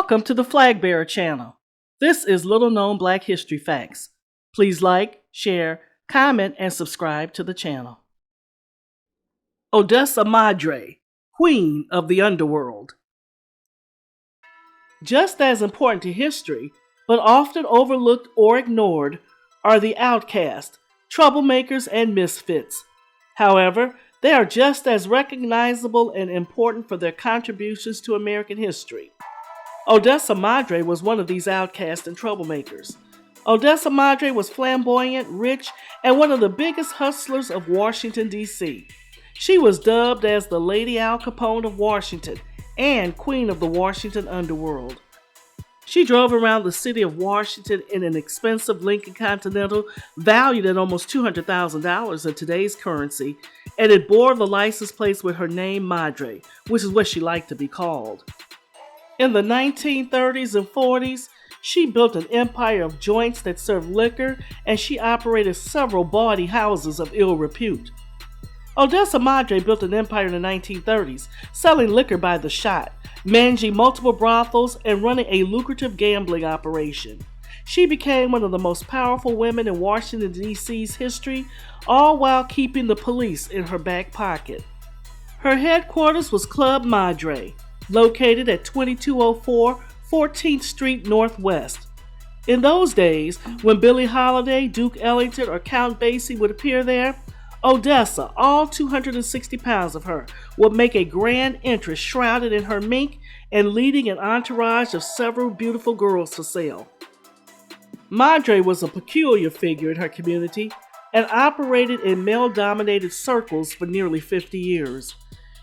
Welcome to the Flag Bearer channel. This is Little Known Black History Facts. Please like, share, comment, and subscribe to the channel. Odessa Madre, Queen of the Underworld. Just as important to history, but often overlooked or ignored, are the outcast, troublemakers, and misfits. However, they are just as recognizable and important for their contributions to American history. Odessa Madre was one of these outcasts and troublemakers. Odessa Madre was flamboyant, rich, and one of the biggest hustlers of Washington, D.C. She was dubbed as the Lady Al Capone of Washington and Queen of the Washington Underworld. She drove around the city of Washington in an expensive Lincoln Continental valued at almost $200,000 in today's currency, and it bore the license plates with her name Madre, which is what she liked to be called. In the 1930s and 40s, she built an empire of joints that served liquor, and she operated several bawdy houses of ill repute. Odessa Madre built an empire in the 1930s, selling liquor by the shot, managing multiple brothels, and running a lucrative gambling operation. She became one of the most powerful women in Washington, D.C.'s history, all while keeping the police in her back pocket. Her headquarters was Club Madre, located at 2204 14th Street Northwest. In those days, when Billie Holiday, Duke Ellington, or Count Basie would appear there, Odessa, all 260 pounds of her, would make a grand entrance shrouded in her mink and leading an entourage of several beautiful girls for sale. Madre was a peculiar figure in her community and operated in male-dominated circles for nearly 50 years.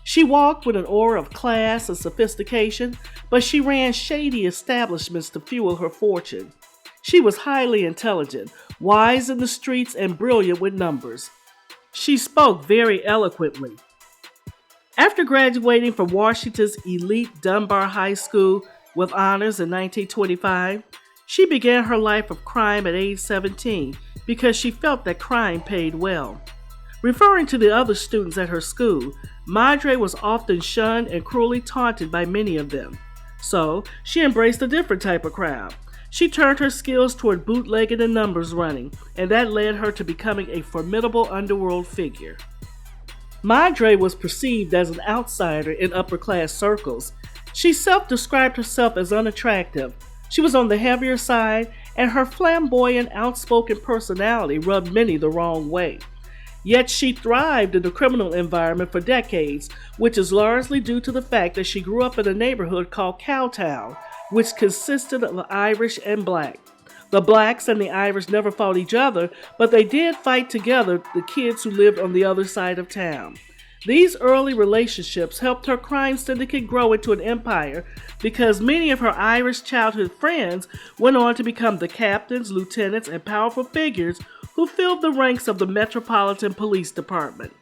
She walked with an aura of class and sophistication, but she ran shady establishments to fuel her fortune. She was highly intelligent, wise in the streets, and brilliant with numbers. She spoke very eloquently. After graduating from Washington's elite Dunbar High School with honors in 1925, she began her life of crime at age 17 because she felt that crime paid well. Referring to the other students at her school, Madre was often shunned and cruelly taunted by many of them. So, she embraced a different type of crowd. She turned her skills toward bootlegging and numbers running, and that led her to becoming a formidable underworld figure. Madre was perceived as an outsider in upper-class circles. She self-described herself as unattractive. She was on the heavier side, and her flamboyant, outspoken personality rubbed many the wrong way. Yet she thrived in the criminal environment for decades, which is largely due to the fact that she grew up in a neighborhood called Cowtown, which consisted of Irish and Black. The Blacks and the Irish never fought each other, but they did fight together the kids who lived on the other side of town. These early relationships helped her crime syndicate grow into an empire because many of her Irish childhood friends went on to become the captains, lieutenants, and powerful figures who filled the ranks of the Metropolitan Police Department.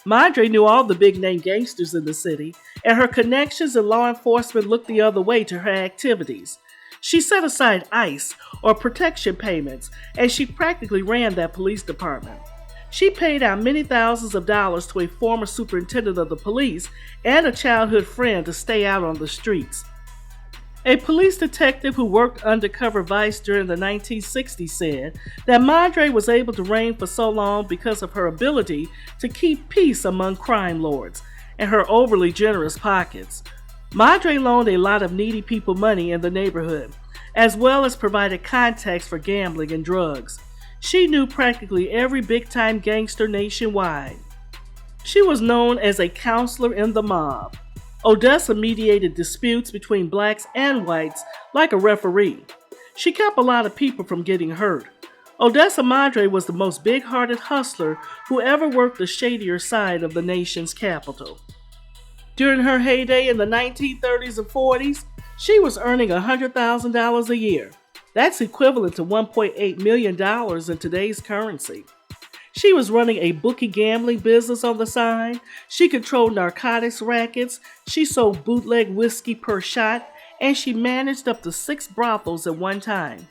Madre knew all the big-name gangsters in the city, and her connections in law enforcement looked the other way to her activities. She set aside ICE, or protection payments, and she practically ran that police department. She paid out many thousands of dollars to a former superintendent of the police and a childhood friend to stay out on the streets. A police detective who worked undercover vice during the 1960s said that Madre was able to reign for so long because of her ability to keep peace among crime lords and her overly generous pockets. Madre loaned a lot of needy people money in the neighborhood, as well as provided contacts for gambling and drugs. She knew practically every big-time gangster nationwide. She was known as a counselor in the mob. Odessa mediated disputes between blacks and whites like a referee. She kept a lot of people from getting hurt. Odessa Madre was the most big-hearted hustler who ever worked the shadier side of the nation's capital. During her heyday in the 1930s and 40s, she was earning $100,000 a year. That's equivalent to $1.8 million in today's currency. She was running a bookie gambling business on the side. She controlled narcotics rackets. She sold bootleg whiskey per shot, and she managed up to 6 brothels at one time.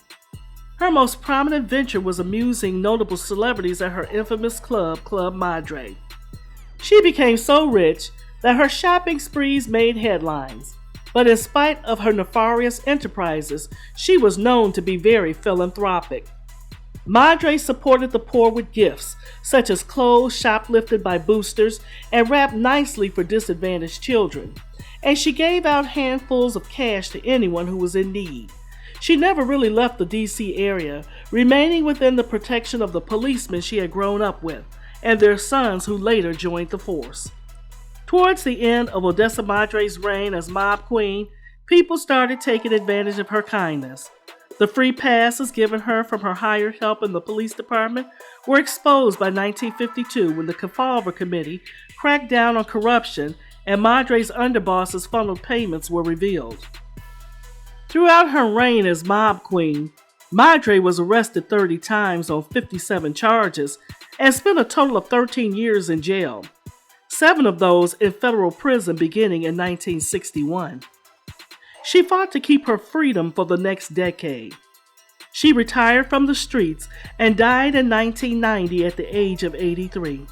Her most prominent venture was amusing notable celebrities at her infamous club, Club Madre. She became so rich that her shopping sprees made headlines. But in spite of her nefarious enterprises, she was known to be very philanthropic. Madre supported the poor with gifts, such as clothes shoplifted by boosters and wrapped nicely for disadvantaged children, and she gave out handfuls of cash to anyone who was in need. She never really left the D.C. area, remaining within the protection of the policemen she had grown up with, and their sons who later joined the force. Towards the end of Odessa Madre's reign as mob queen, people started taking advantage of her kindness. The free passes given her from her hired help in the police department were exposed by 1952 when the Capone Committee cracked down on corruption and Madre's underbosses' funneled payments were revealed. Throughout her reign as mob queen, Madre was arrested 30 times on 57 charges and spent a total of 13 years in jail, 7 of those in federal prison beginning in 1961. She fought to keep her freedom for the next decade. She retired from the streets and died in 1990 at the age of 83.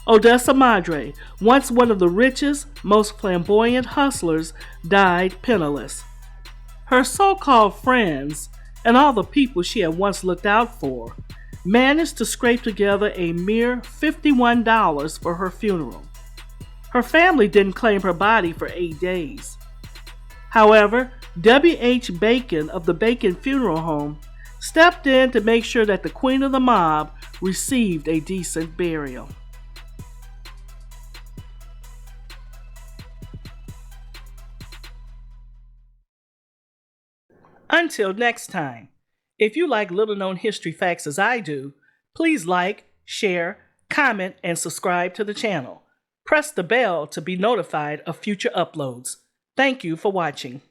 Odessa Madre, once one of the richest, most flamboyant hustlers, died penniless. Her so-called friends, and all the people she had once looked out for, managed to scrape together a mere $51 for her funeral. Her family didn't claim her body for 8 days. However, W.H. Bacon of the Bacon Funeral Home stepped in to make sure that the queen of the mob received a decent burial. Until next time, if you like little-known history facts as I do, please like, share, comment, and subscribe to the channel. Press the bell to be notified of future uploads. Thank you for watching.